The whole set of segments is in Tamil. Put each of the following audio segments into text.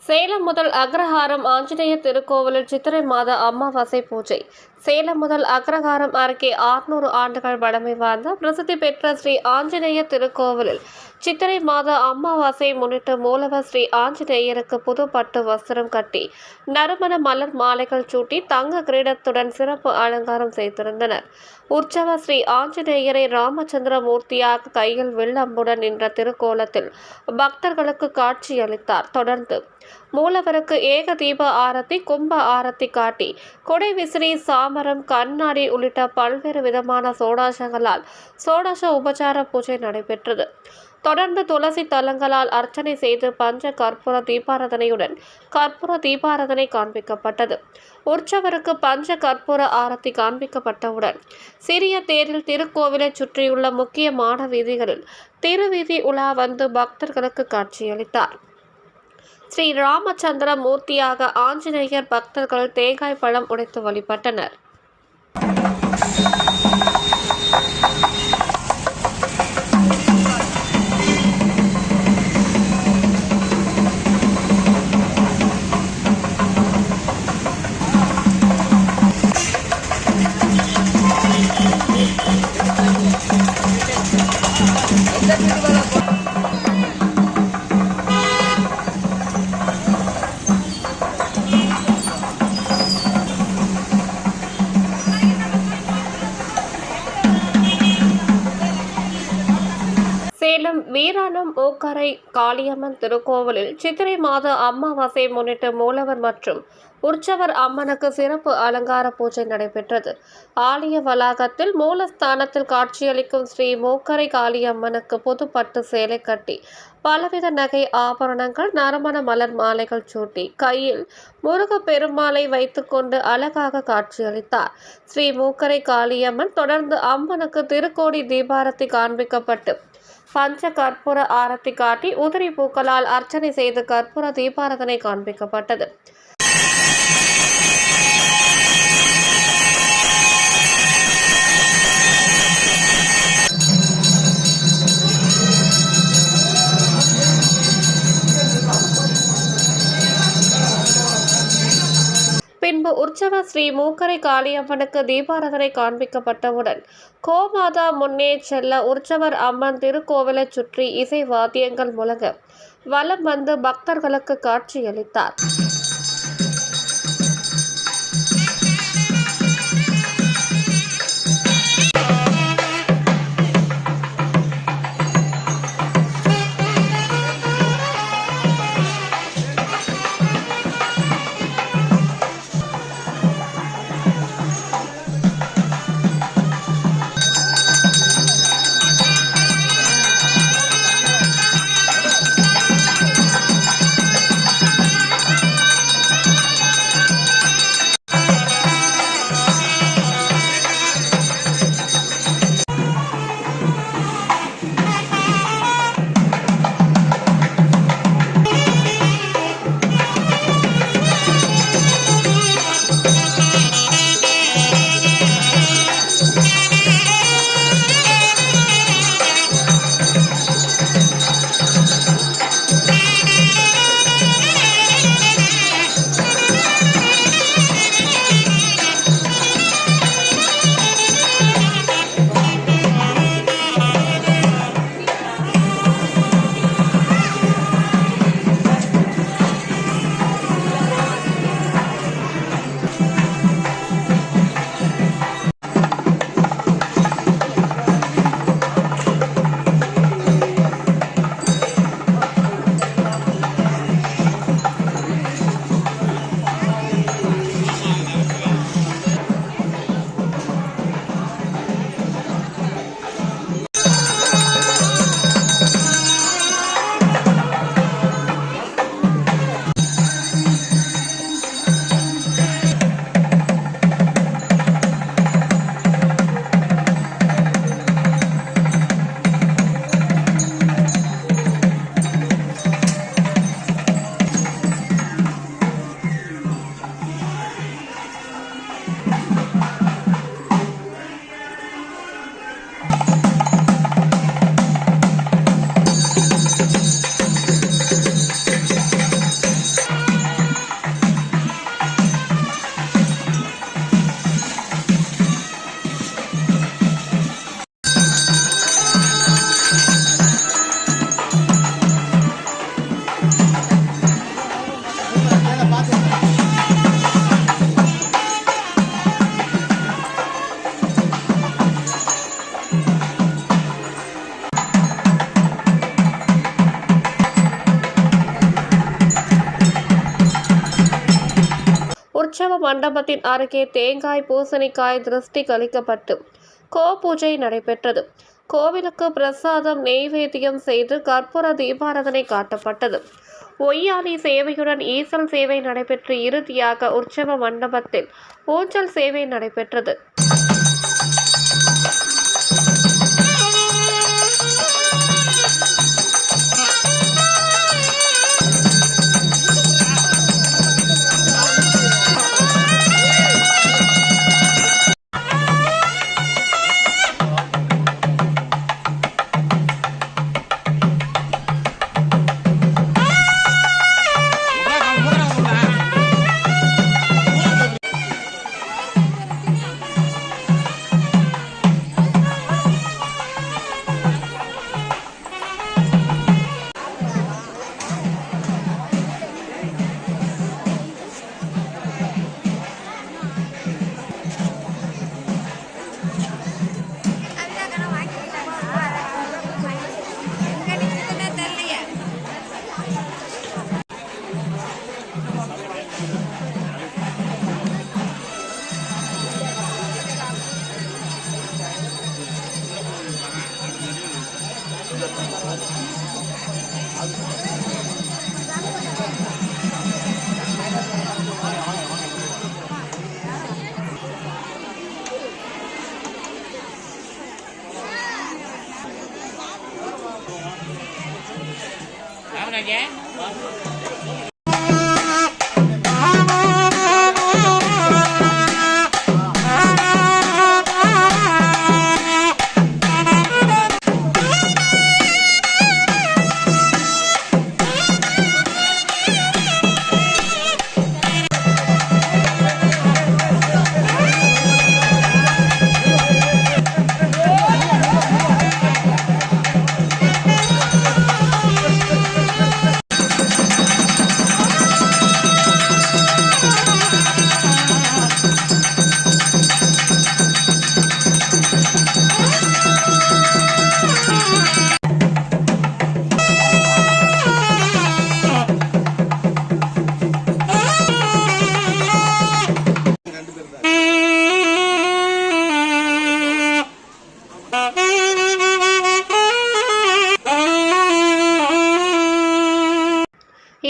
சேலம் முதல் அக்ரஹாரம் ஆஞ்சநேய திருக்கோவிலில் சித்திரை மாத அமாவாசை பூஜை. சேலம் முதல் அக்ரஹாரம் அருகே 600 ஆண்டுகள் பழமை வாய்ந்த பிரசித்தி பெற்ற ஸ்ரீ ஆஞ்சநேய திருக்கோவிலில் சித்திரை மாத அமாவாசை முன்னிட்டு மூலவர் ஸ்ரீ ஆஞ்சநேயருக்கு புது பட்டு வஸ்திரம் கட்டி நறுமண மலர் மாலைகள் சூட்டி தங்க கிரீடத்துடன் சிறப்பு அலங்காரம் செய்திருந்தனர். உற்சவ ஸ்ரீ ஆஞ்சநேயரை ராமச்சந்திர மூர்த்தியாக கையில் வில்லம்புடன் நின்ற திருக்கோலத்தில் பக்தர்களுக்கு காட்சியளித்தார். தொடர்ந்து மூலவருக்கு ஏக தீப ஆரத்தி, கும்ப ஆரத்தி காட்டி கொடை விசிறி, சாமரம், கண்ணாடி உள்ளிட்ட பல்வேறு விதமான சோடாசங்களால் சோடாச உபசார பூஜை நடைபெற்றது. தொடர்ந்து துளசி தலங்களால் அர்ச்சனை செய்து பஞ்ச கற்பூர தீபாராதனையுடன் கற்பூர தீபாராதனை காண்பிக்கப்பட்டது. உற்சவருக்கு பஞ்ச கற்பூர ஆரத்தி காண்பிக்கப்பட்டவுடன் சிறிய தேரில் திருக்கோவிலை சுற்றியுள்ள முக்கியமான வீதிகளில் திருவீதி உலா வந்து பக்தர்களுக்கு காட்சியளித்தார். ஸ்ரீ ராமச்சந்திர மூர்த்தியாக ஆஞ்சநேயர் பக்தர்கள் தேங்காய் பழம் உடைத்து வழிபட்டனர். சேலம் வீராணம் மூக்கரை காளியம்மன் திருக்கோவிலில் சித்திரை மாத அமாவாசை முன்னிட்டு மூலவர் மற்றும் உற்சவர் அம்மனுக்கு சிறப்பு அலங்கார பூஜை நடைபெற்றது. ஆலய வளாகத்தில் மூலஸ்தானத்தில் காட்சியளிக்கும் ஸ்ரீ மூக்கரை காளியம்மனுக்கு புது பட்டு சேலை கட்டி பலவித நகை ஆபரணங்கள், நறுமண மலர் மாலைகள் சூட்டி கையில் முருக பெருமாளை வைத்துக்கொண்டு அழகாக காட்சியளித்தார். ஸ்ரீ மூக்கரை காளியம்மன் தொடர்ந்து அம்மனுக்கு திருக்கோடி தீபாரத்தி காண்பிக்கப்பட்டு பஞ்ச கற்பூர ஆரத்தி காட்டி உதிரி பூக்களால் அர்ச்சனை செய்து கற்பூர தீபாராதனை காண்பிக்கப்பட்டது. பின்பு உற்சவ ஸ்ரீ மூக்கரை காளியம்மனுக்கு தீபாராதனை காண்பிக்கப்பட்டவுடன் கோமாதா முன்னே செல்ல உற்சவர் அம்மன் திருக்கோவிலை சுற்றி இசை வாத்தியங்கள் முழங்க வலம் வந்து பக்தர்களுக்கு காட்சியளித்தார். உற்சவ மண்டபத்தின் அருகே தேங்காய் பூசணிக்காய் திருஷ்டி கழிக்கப்பட்டு கோபூஜை நடைபெற்றது. கோவிலுக்கு பிரசாதம் நெய்வேத்தியம் செய்து கற்பூர தீபாராதனை காட்டப்பட்டது. ஒய்யாளி சேவையுடன் ஈசல் சேவை நடைபெற்று இறுதியாக உற்சவ மண்டபத்தில் ஊஞ்சல் சேவை நடைபெற்றது.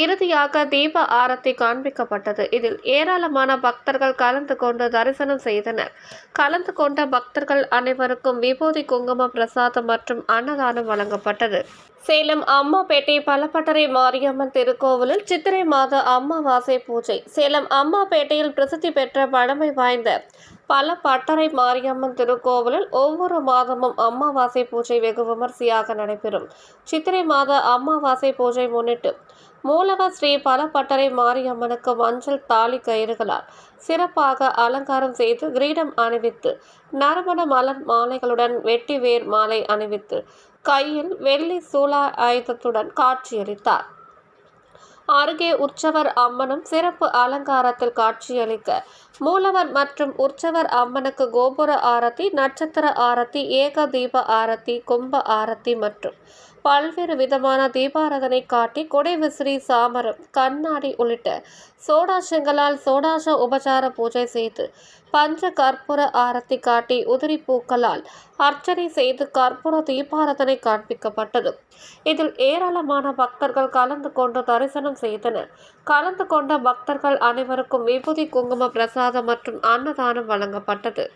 இறுதியாக தீப ஆரத்தி காண்பிக்கப்பட்டது. இதில் ஏராளமான பக்தர்கள் கலந்து கொண்டு தரிசனம் செய்தனர். கலந்து கொண்ட பக்தர்கள் அனைவருக்கும் விபூதி குங்கும பிரசாதம் மற்றும் அன்னதானம் வழங்கப்பட்டது. சேலம் அம்மாபேட்டை பலப்பட்டறை மாரியம்மன் திருக்கோவிலில் சித்திரை மாத அமாவாசை பூஜை. சேலம் அம்மாபேட்டையில் பிரசித்தி பெற்ற பழமை வாய்ந்த பலப்பட்டறை மாரியம்மன் திருக்கோவிலில் ஒவ்வொரு மாதமும் அமாவாசை பூஜை வெகு விமர்சையாக நடைபெறும். சித்திரை மாத அமாவாசை பூஜை முன்னிட்டு மூலவர் ஸ்ரீ பலப்பட்டறை மாரியம்மனுக்கு மஞ்சள் தாலி கயிறுகளால் சிறப்பாக அலங்காரம் செய்து கிரீடம் அணிவித்து நறுமண மலர் மாலைகளுடன் வெட்டி வேர் மாலை அணிவித்து கையில் வெள்ளி சூலா ஆயுதத்துடன் காட்சியளித்தார். அருகே உற்சவர் அம்மனும் சிறப்பு அலங்காரத்தில் காட்சியளிக்க மூலவர் மற்றும் உற்சவர் அம்மனுக்கு கோபுர ஆரத்தி, நட்சத்திர ஆரத்தி, ஏக தீப ஆரத்தி, கும்ப ஆரத்தி மற்றும் பல்வேறு விதமான தீபாராதனை காட்டி கொடை விசிறி, சாமரம், கண்ணாடி உள்ளிட்ட சோடாசங்களால் சோடாச உபசார பூஜை செய்து பஞ்ச கற்பூர ஆரத்தி காட்டி உதிரி பூக்களால் அர்ச்சனை செய்து கற்பூர தீபாராதனை காண்பிக்கப்பட்டது. இதில் ஏராளமான பக்தர்கள் கலந்து கொண்டு தரிசனம் செய்தனர். கலந்து கொண்ட பக்தர்கள் அனைவருக்கும் விபூதி குங்கும பிரசாதம் மற்றும் அன்னதானம் வழங்கப்பட்டது.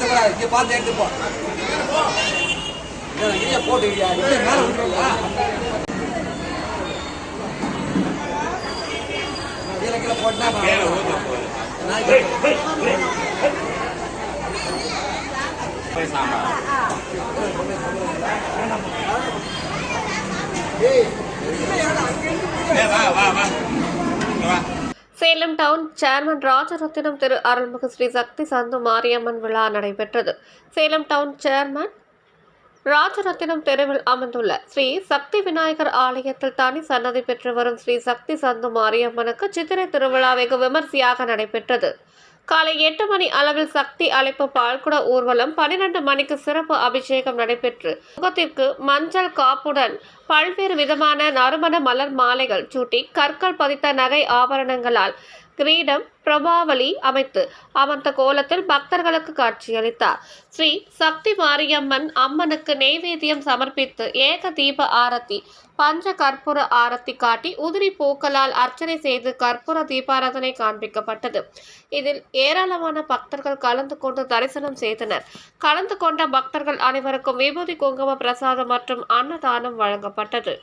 இங்கே பார்த்து எடுத்து போ இங்கே போட்டுக்கிறியா இப்படி மேலே விட்டுருங்களா கீழே கீழே போட்டுனா சேலம் டவுன் சேர்மன் ராஜரத்தினம் திரு அருள்மிகு ஸ்ரீ சக்தி சந்து மாரியம்மன் விழா நடைபெற்றது. சேலம் டவுன் சேர்மன் ராஜரத்தினம் தெருவில் அமைந்துள்ள ஸ்ரீ சக்தி விநாயகர் ஆலயத்தில் தனி சன்னதி பெற்று வரும் ஸ்ரீ சக்தி சந்து மாரியம்மனுக்கு சித்திரை திருவிழா வெகு விமர்சையாக நடைபெற்றது. காலை 8 மணி அளவில் சக்தி அழைப்பு பால்குட ஊர்வலம், 12 மணிக்கு சிறப்பு அபிஷேகம் நடைபெற்று முகத்திற்கு மஞ்சள் காப்புடன் பல்வேறு விதமான நறுமண மலர் மாலைகள் சூட்டி கற்கள் பதித்த நகை ஆபரணங்களால் கிரீடம் பிரபாவலி அமைத்து அமர்ந்த கோலத்தில் பக்தர்களுக்கு காட்சியளித்தார். ஸ்ரீ சக்தி மாரியம்மன் அம்மனுக்கு நெய்வேத்தியம் சமர்ப்பித்து ஏக தீப ஆரத்தி, பஞ்ச கற்பூர ஆரத்தி காட்டி உதிரி பூக்களால் அர்ச்சனை செய்து கற்பூர தீபாராதனை காண்பிக்கப்பட்டது. இதில் ஏராளமான பக்தர்கள் கலந்து கொண்டு தரிசனம் செய்தனர். கலந்து கொண்ட பக்தர்கள் அனைவருக்கும் விபூதி குங்கும பிரசாதம் மற்றும் அன்னதானம் வழங்கப்பட்டது.